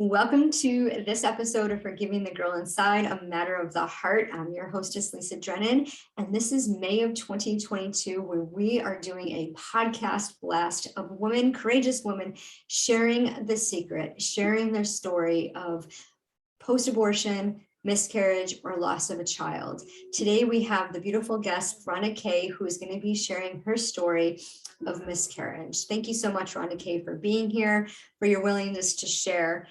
Welcome to this episode of Forgiving the Girl Inside, a matter of the heart. I'm your hostess, Lisa Drennan, and this is May of 2022, where we are doing a podcast blast of women, courageous women, sharing the secret, sharing their story of post-abortion, miscarriage, or loss of a child. Today, we have the beautiful guest, RondaKae, who is going to be sharing her story of miscarriage. Thank you so much, RondaKae, for being here, for your willingness to share.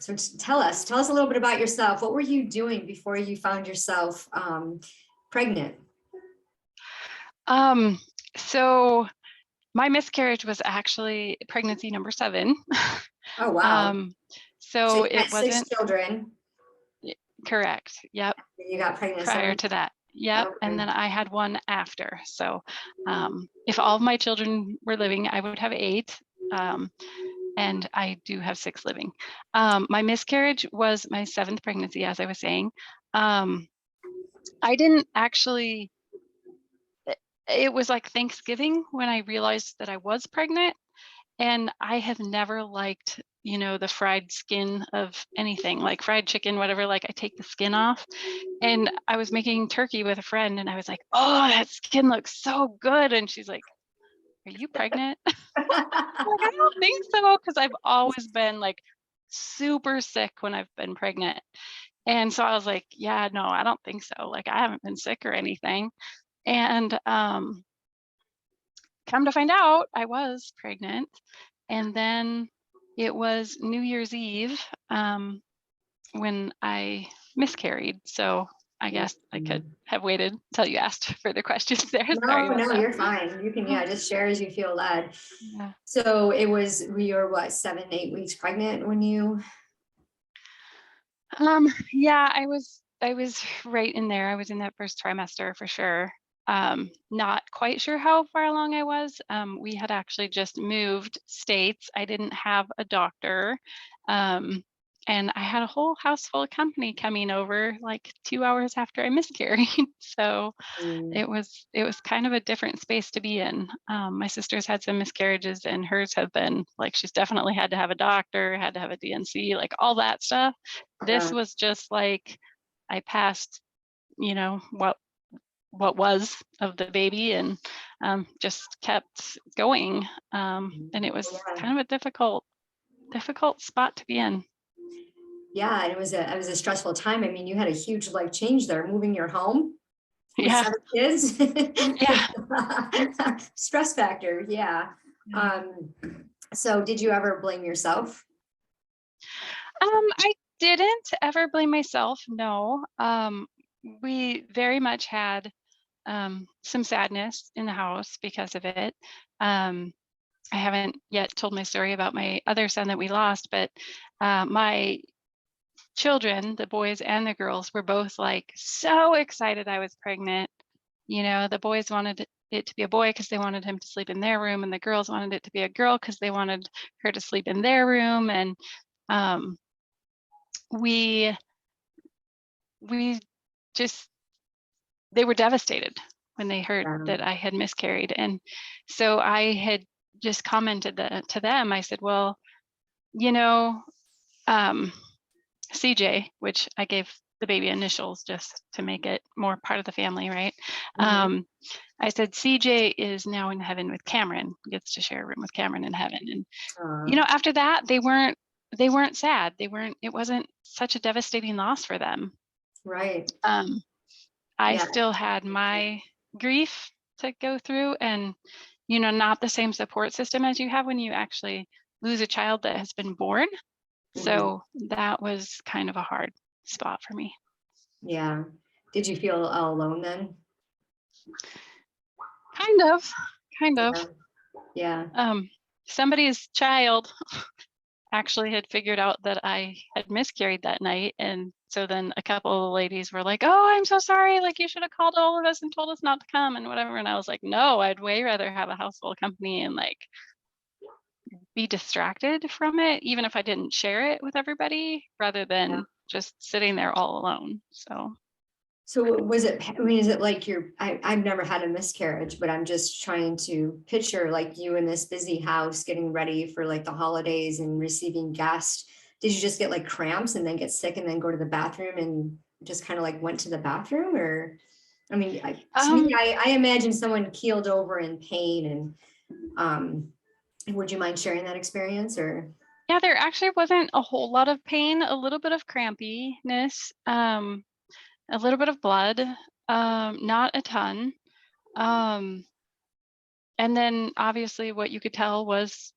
So tell us a little bit about yourself. What were you doing before you found yourself pregnant? So my miscarriage was actually pregnancy number 7. Oh, wow. So you it had wasn't 6 children. correct. Yep. You got pregnant Prior to that. Yep. Okay. And then I had one after. So if all of my children were living, I would have 8. And I do have 6 living. My miscarriage was my 7th pregnancy, as I was saying. I didn't actually, it was like Thanksgiving when I realized that I was pregnant. And I have never liked, the fried skin of anything, like fried chicken, whatever, like I take the skin off. And I was making turkey with a friend and I was like, oh, that skin looks so good. And she's like, are you pregnant? Like, I don't think so, because I've always been like super sick when I've been pregnant. And so I was like, yeah, no, I don't think so. Like, I haven't been sick or anything. And come to find out, I was pregnant. And then it was New Year's Eve when I miscarried. So I guess I could have waited until you asked further questions there. Sorry about that. You're fine. You can, just share as you feel led. Yeah. So you were what, 7, 8 weeks pregnant when you? Yeah, I was right in there. I was in that first trimester for sure. Not quite sure how far along I was. We had actually just moved states. I didn't have a doctor. And I had a whole house full of company coming over like 2 hours after I miscarried. So it was kind of a different space to be in. My sister's had some miscarriages and hers have been like, she's definitely had to have a doctor, had to have a DNC, like all that stuff. This was just like, I passed, what was of the baby and just kept going. And it was kind of a difficult spot to be in. Yeah, and it was a stressful time. I mean, you had a huge life change there, moving your home with 7 kids. Yeah. Stress factor. Yeah. So did you ever blame yourself? I didn't ever blame myself. No. We very much had some sadness in the house because of it. I haven't yet told my story about my other son that we lost, but my children, the boys and the girls, were both like so excited I was pregnant. The boys wanted it to be a boy because they wanted him to sleep in their room, and the girls wanted it to be a girl because they wanted her to sleep in their room. And we just, they were devastated when they heard that I had miscarried. And so I had just commented to them, I said, well, CJ, which I gave the baby initials just to make it more part of the family, right? I said, CJ is now in heaven with Cameron, gets to share a room with Cameron in heaven. And, after that, they weren't sad. It wasn't such a devastating loss for them. Right. I still had my grief to go through and, not the same support system as you have when you actually lose a child that has been born. So that was kind of a hard spot for me. Yeah. Did you feel all alone then? Kind of. Yeah. Somebody's child actually had figured out that I had miscarried that night. And so then a couple of ladies were like, oh, I'm so sorry. Like, you should have called all of us and told us not to come and whatever. And I was like, no, I'd way rather have a house full of company and like be distracted from it, even if I didn't share it with everybody, rather than just sitting there all alone. So was it, is it like I've never had a miscarriage, but I'm just trying to picture like you in this busy house getting ready for like the holidays and receiving guests. did you just get like cramps and then get sick and then go to the bathroom and just kind of like went to the bathroom? Or, I mean, to me, I imagine someone keeled over in pain, and would you mind sharing that experience? Or Yeah, there actually wasn't a whole lot of pain, a little bit of crampiness, a little bit of blood, not a ton. And then obviously what you could tell was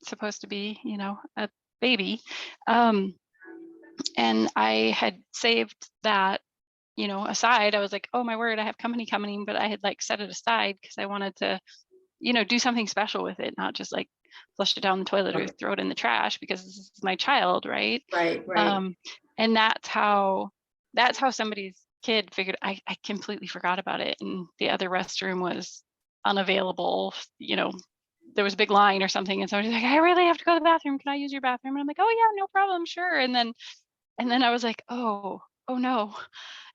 supposed to be, a baby. And I had saved that, aside. I was like, oh my word, I have company coming, but I had like set it aside because I wanted to, do something special with it, not just like flush it down the toilet or throw it in the trash because this is my child, right? right. And that's how somebody's kid figured. I completely forgot about it, and the other restroom was unavailable. There was a big line or something, and somebody's like, I really have to go to the bathroom, can I use your bathroom? And I'm like, oh yeah, no problem, sure. And then I was like, oh no.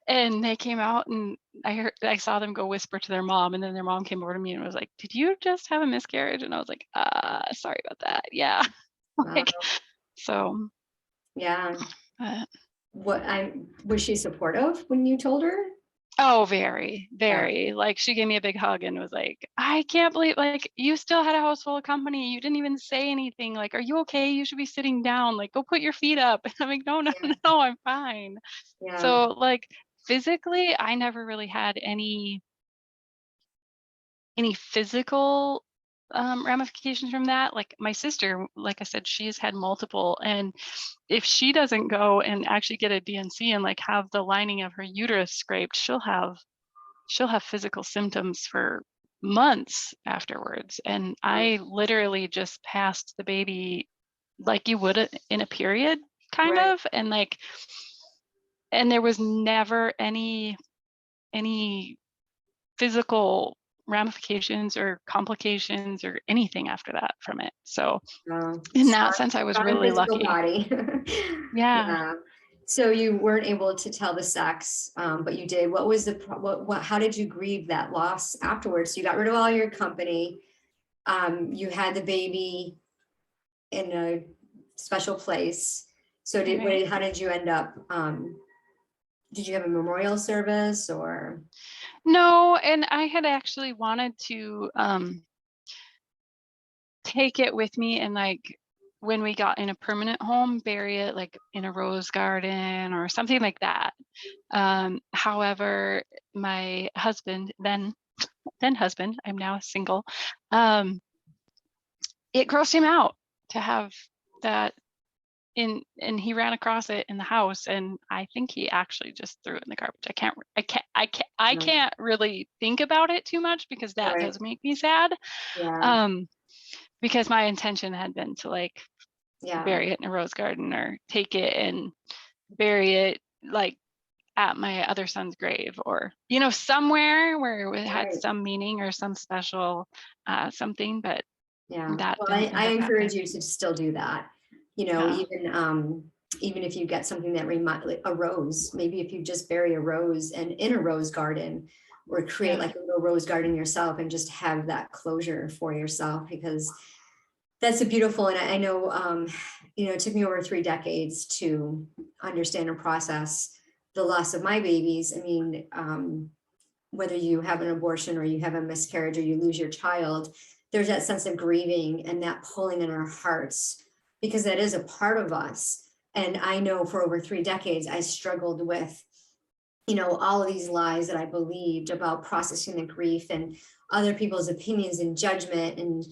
And they came out, and I saw them go whisper to their mom, and then their mom came over to me and was like, did you just have a miscarriage? And I was like, sorry about that. Yeah. Like, so Yeah. but, Was she supportive when you told her? oh, very, very. Like, she gave me a big hug and was like, I can't believe, like, you still had a house full of company. You didn't even say anything. Like, are you okay? You should be sitting down. Like, go put your feet up. And I'm like, no, no, I'm fine. Yeah. So, like, physically, I never really had any physical ramifications from that. Like, my sister, like I said, she's had multiple, and if she doesn't go and actually get a DNC and like have the lining of her uterus scraped, she'll have physical symptoms for months afterwards. And I literally just passed the baby like you would in a period, kind Right. of, and like, and there was never any physical ramifications or complications or anything after that from it. So in that sense, I was really lucky. Body. Yeah. Yeah. So you weren't able to tell the sex, but you did. What was how did you grieve that loss afterwards? So you got rid of all your company. You had the baby in a special place. So how did you end up? Did you have a memorial service or? No, and I had actually wanted to take it with me, and like, when we got in a permanent home, bury it like in a rose garden or something like that. However, my husband, then husband, I'm now single, it grossed him out to have that and he ran across it in the house, and I think he actually just threw it in the garbage. I can't really think about it too much because that does make me sad. Yeah. Because my intention had been to like bury it in a rose garden or take it and bury it like at my other son's grave, or somewhere where it had some meaning or some special something. But that I encourage you to still do that. Even if you get something that reminds, a rose, maybe if you just bury a rose and in a rose garden, or create like a little rose garden yourself and just have that closure for yourself, because that's a beautiful. And I know, it took me over 3 decades to understand and process the loss of my babies. I mean, whether you have an abortion or you have a miscarriage or you lose your child, there's that sense of grieving and that pulling in our hearts, because that is a part of us. And I know for over 3 decades, I struggled with, all of these lies that I believed about processing the grief and other people's opinions and judgment. And,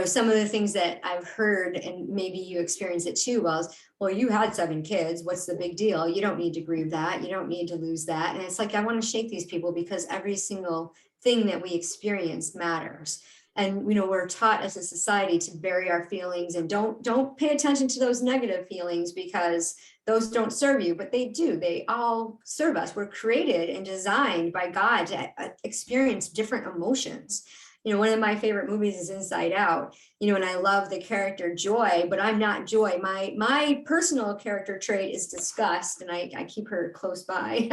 some of the things that I've heard, and maybe you experience it too, well, you had 7 kids. What's the big deal? You don't need to grieve that. You don't need to lose that. And it's like, I want to shake these people, because every single thing that we experience matters. And, we're taught as a society to bury our feelings and don't pay attention to those negative feelings, because those don't serve you, but they do. They all serve us. We're created and designed by God to experience different emotions. One of my favorite movies is Inside Out, and I love the character Joy, but I'm not Joy. My personal character trait is disgust, and I keep her close by.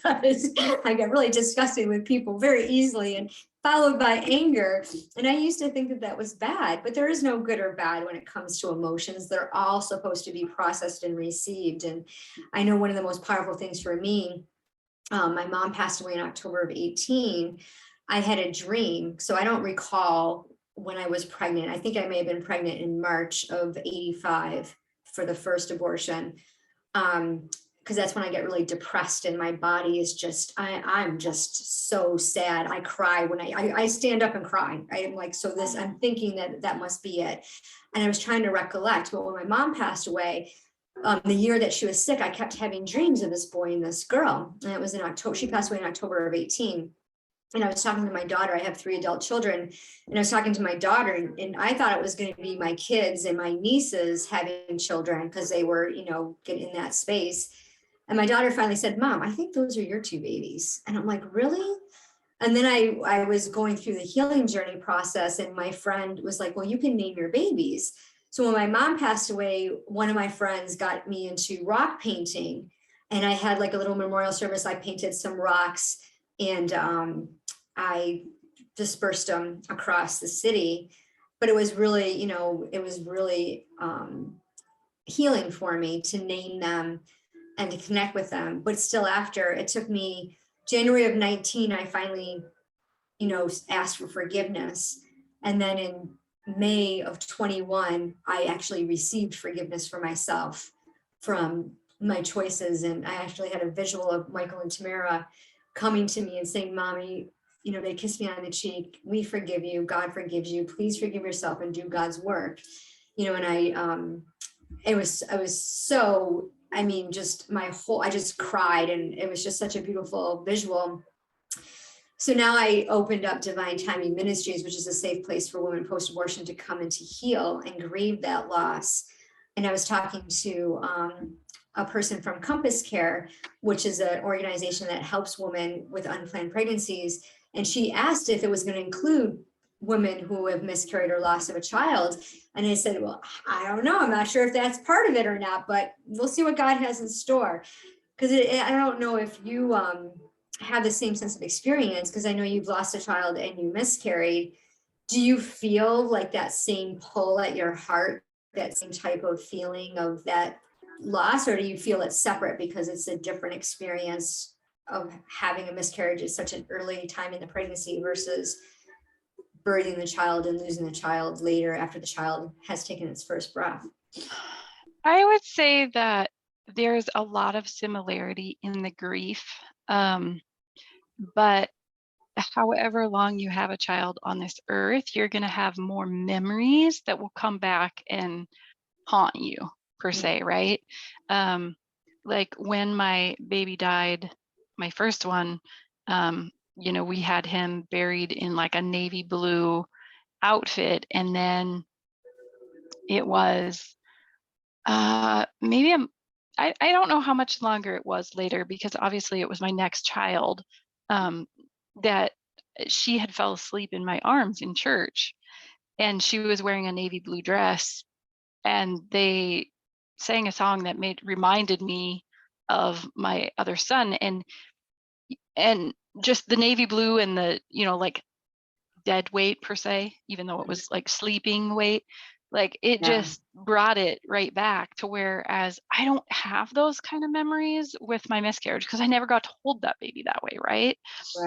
I get really disgusted with people very easily. And followed by anger. And I used to think that that was bad, but there is no good or bad when it comes to emotions. They're all supposed to be processed and received. And I know one of the most powerful things for me, my mom passed away in October of 18. I had a dream. So I don't recall when I was pregnant. I think I may have been pregnant in March of 85 for the first abortion. Because that's when I get really depressed and my body is just, I'm just so sad. I cry when I stand up and cry. I'm like, so this, I'm thinking that must be it. And I was trying to recollect, but when my mom passed away, the year that she was sick, I kept having dreams of this boy and this girl. And it was in October, she passed away in October of 18. And I was talking to my daughter. I have 3 adult children, and I was talking to my daughter, and I thought it was going to be my kids and my nieces having children because they were, getting in that space. And my daughter finally said, Mom, I think those are your 2 babies. And I'm like, really? And then I was going through the healing journey process, and my friend was like, well, you can name your babies. So when my mom passed away, one of my friends got me into rock painting, and I had like a little memorial service. I painted some rocks, and I dispersed them across the city. But it was really, healing for me to name them and to connect with them. But still, after it took me January of 19, I finally, asked for forgiveness. And then in May of 21, I actually received forgiveness for myself from my choices. And I actually had a visual of Michael and Tamara coming to me and saying, Mommy, they kissed me on the cheek. We forgive you. God forgives you. Please forgive yourself and do God's work. And I was so, just I just cried, and it was just such a beautiful visual. So now I opened up Divine Timing Ministries, which is a safe place for women post-abortion to come and to heal and grieve that loss. And I was talking to a person from Compass Care, which is an organization that helps women with unplanned pregnancies. And she asked if it was going to include women who have miscarried or loss of a child. And I said, well, I don't know. I'm not sure if that's part of it or not, but we'll see what God has in store. Because I don't know if you have the same sense of experience, because I know you've lost a child and you miscarried. Do you feel like that same pull at your heart, that same type of feeling of that loss, or do you feel it's separate because it's a different experience of having a miscarriage at such an early time in the pregnancy versus birthing the child and losing the child later after the child has taken its first breath? I would say that there's a lot of similarity in the grief, but however long you have a child on this earth, you're going to have more memories that will come back and haunt you, per se, right? Like when my baby died, my first one, we had him buried in like a navy blue outfit, and then it was maybe I don't know how much longer it was later, because obviously it was my next child, that she had fell asleep in my arms in church, and she was wearing a navy blue dress, and they sang a song that reminded me of my other son, and just the navy blue and the like dead weight, per se, even though it was like sleeping weight, like it just brought it right back to, whereas I don't have those kind of memories with my miscarriage because I never got to hold that baby that way, right?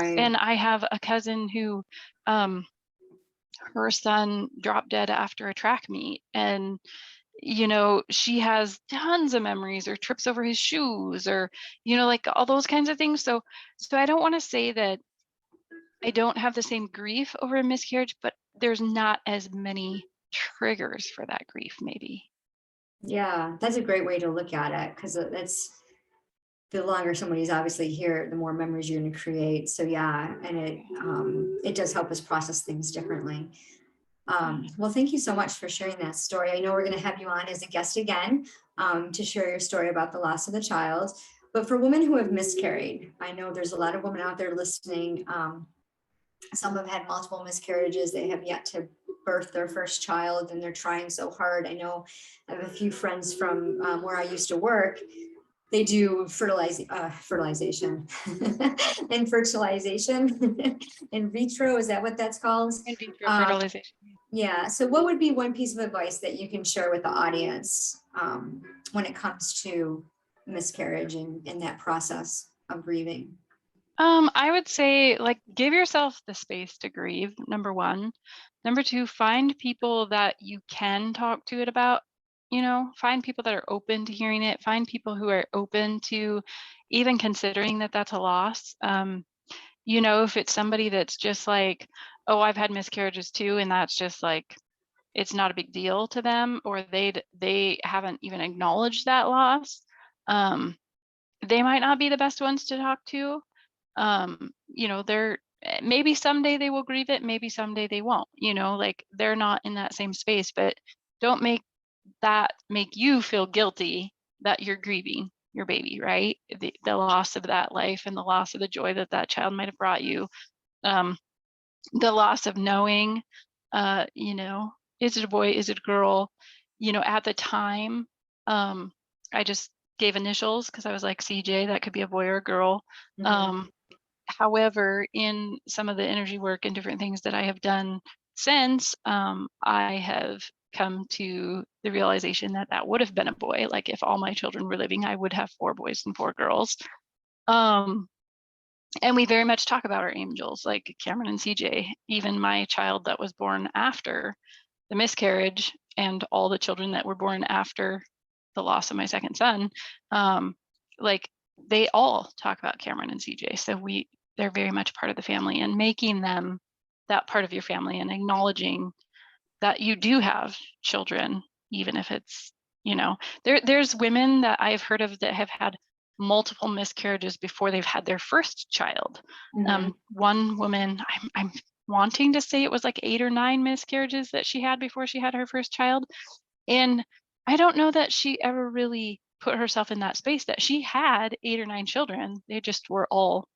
And I have a cousin who her son dropped dead after a track meet, and she has tons of memories, or trips over his shoes, or like all those kinds of things. So I don't want to say that I don't have the same grief over a miscarriage, but there's not as many triggers for that grief, maybe. Yeah, that's a great way to look at it, because that's the longer somebody's obviously here, the more memories you're going to create. So yeah, and it does help us process things differently. Well, thank you so much for sharing that story. I know we're going to have you on as a guest again to share your story about the loss of the child. But for women who have miscarried, I know there's a lot of women out there listening. Some have had multiple miscarriages. They have yet to birth their first child, and they're trying so hard. I know I have a few friends from where I used to work They do fertilization and fertilization in vitro. Is that what that's called? In vitro Um, fertilization. yeah. So what would be one piece of advice that you can share with the audience when it comes to miscarriage and in that process of grieving? I would say, like, give yourself the space to grieve, number one. Number two, find people that you can talk to it about, find people that are open to hearing it, find people who are open to even considering that that's a loss. If it's somebody that's just like, oh, I've had miscarriages too, and that's just like, it's not a big deal to them, or they haven't even acknowledged that loss, they might not be the best ones to talk to. They're maybe someday they will grieve it, maybe someday they won't, like they're not in that same space, but don't make that make you feel guilty that you're grieving your baby, right? The loss of that life and the loss of the joy that that child might have brought you. The loss of knowing, you know, is it a boy, is it a girl? At the time, I just gave initials because I was like, CJ, that could be a boy or a girl. Mhm. However, in some of the energy work and different things that I have done since, I have come to the realization that that would have been a boy. Like if all my children were living, I would have 4 boys and 4 girls. Um, and we very much talk about our angels, like Cameron and CJ. Even my child that was born after the miscarriage and all the children that were born after the loss of my second son, like they all talk about Cameron and CJ. So they're very much part of the family, and making them that part of your family and acknowledging that you do have children, even if it's, there's women that I've heard of that have had multiple miscarriages before they've had their first child. Mhm. One woman, I'm wanting to say it was like 8 or 9 miscarriages that she had before she had her first child. And I don't know that she ever really put herself in that space that she had 8 or 9 children. They just were all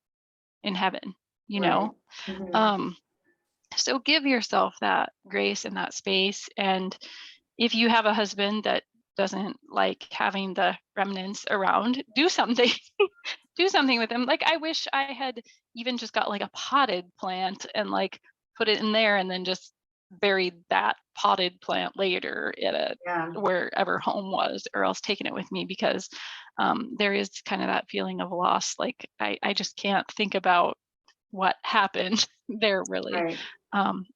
in heaven, you Right. know? Mhm. Um, so give yourself that grace and that space. And if you have a husband that doesn't like having the remnants around, do something. Do something with them. Like I wish I had even just got like a potted plant and like put it in there and then just buried that potted plant later at Yeah. wherever home was, or else taken it with me, because there is kind of that feeling of loss. Like I just can't think about what happened there really. Right.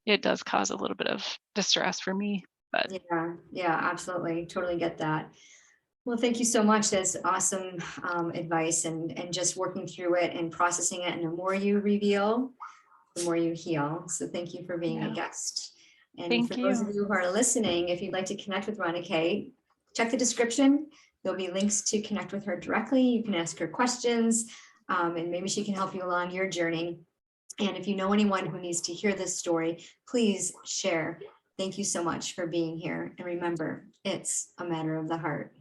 It does cause a little bit of distress for me, but Yeah. Yeah. Absolutely. Totally get that. Well, thank you so much. That's awesome advice, and just working through it and processing it. And the more you reveal, the more you heal. So thank you for being a yeah, guest. And for thank those of you. you who are listening, if you'd like to connect with RondaKae, check the description. There'll be links to connect with her directly. You can ask her questions, and maybe she can help you along your journey. And if you know anyone who needs to hear this story, please share. Thank you so much for being here. And remember, it's a matter of the heart.